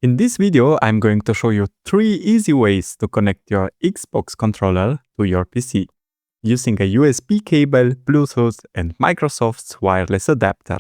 In this video, I'm going to show you 3 easy ways to connect your Xbox controller to your PC using a USB cable, Bluetooth, and Microsoft's wireless adapter.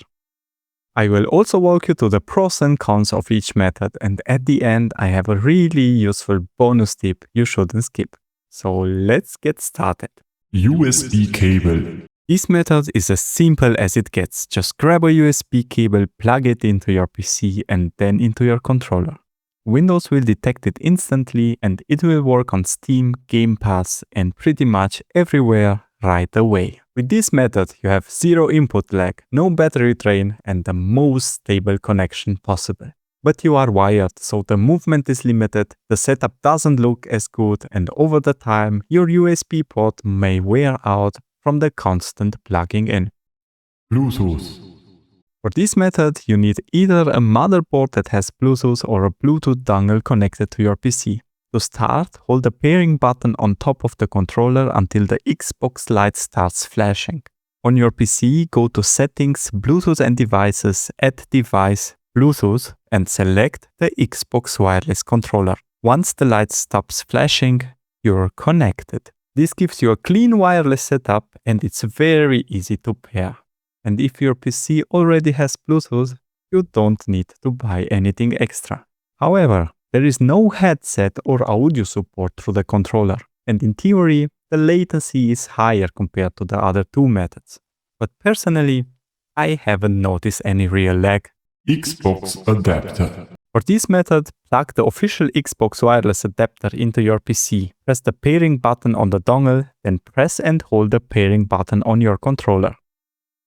I will also walk you through the pros and cons of each method, and at the end, I have a really useful bonus tip you shouldn't skip. So let's get started. USB cable. This method is as simple as it gets. Just grab a USB cable, plug it into your PC and then into your controller. Windows will detect it instantly and it will work on Steam, Game Pass and pretty much everywhere right away. With this method, you have zero input lag, no battery drain and the most stable connection possible. But you are wired, so the movement is limited, the setup doesn't look as good and over the time your USB port may wear out from the constant plugging in. Bluetooth. For this method, you need either a motherboard that has Bluetooth or a Bluetooth dongle connected to your PC. To start, hold the pairing button on top of the controller until the Xbox light starts flashing. On your PC, go to Settings, Bluetooth and Devices, Add Device, Bluetooth and select the Xbox wireless controller. Once the light stops flashing, you're connected. This gives you a clean wireless setup and it's very easy to pair. And if your PC already has Bluetooth, you don't need to buy anything extra. However, there is no headset or audio support through the controller, and in theory, the latency is higher compared to the other two methods. But personally, I haven't noticed any real lag. Xbox adapter. For this method, plug the official Xbox wireless adapter into your PC. Press the pairing button on the dongle, then press and hold the pairing button on your controller.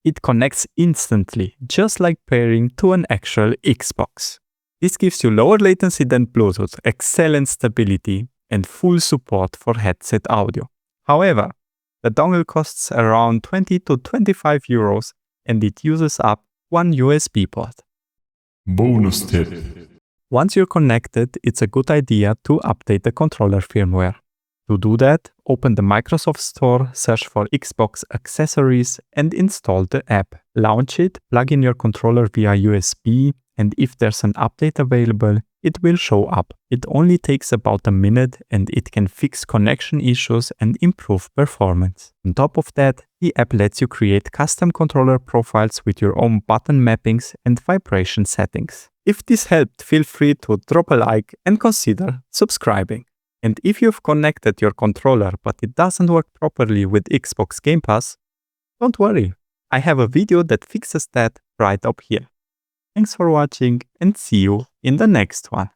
It connects instantly, just like pairing to an actual Xbox. This gives you lower latency than Bluetooth, excellent stability, and full support for headset audio. However, the dongle costs around 20 to 25 euros and it uses up one USB port. Bonus tip. Once you're connected, it's a good idea to update the controller firmware. To do that, open the Microsoft Store, search for Xbox accessories and install the app. Launch it, plug in your controller via USB, and if there's an update available, it will show up. It only takes about a minute and it can fix connection issues and improve performance. On top of that, the app lets you create custom controller profiles with your own button mappings and vibration settings. If this helped, feel free to drop a like and consider subscribing. And if you've connected your controller but it doesn't work properly with Xbox Game Pass, don't worry, I have a video that fixes that right up here. Thanks for watching and see you in the next one.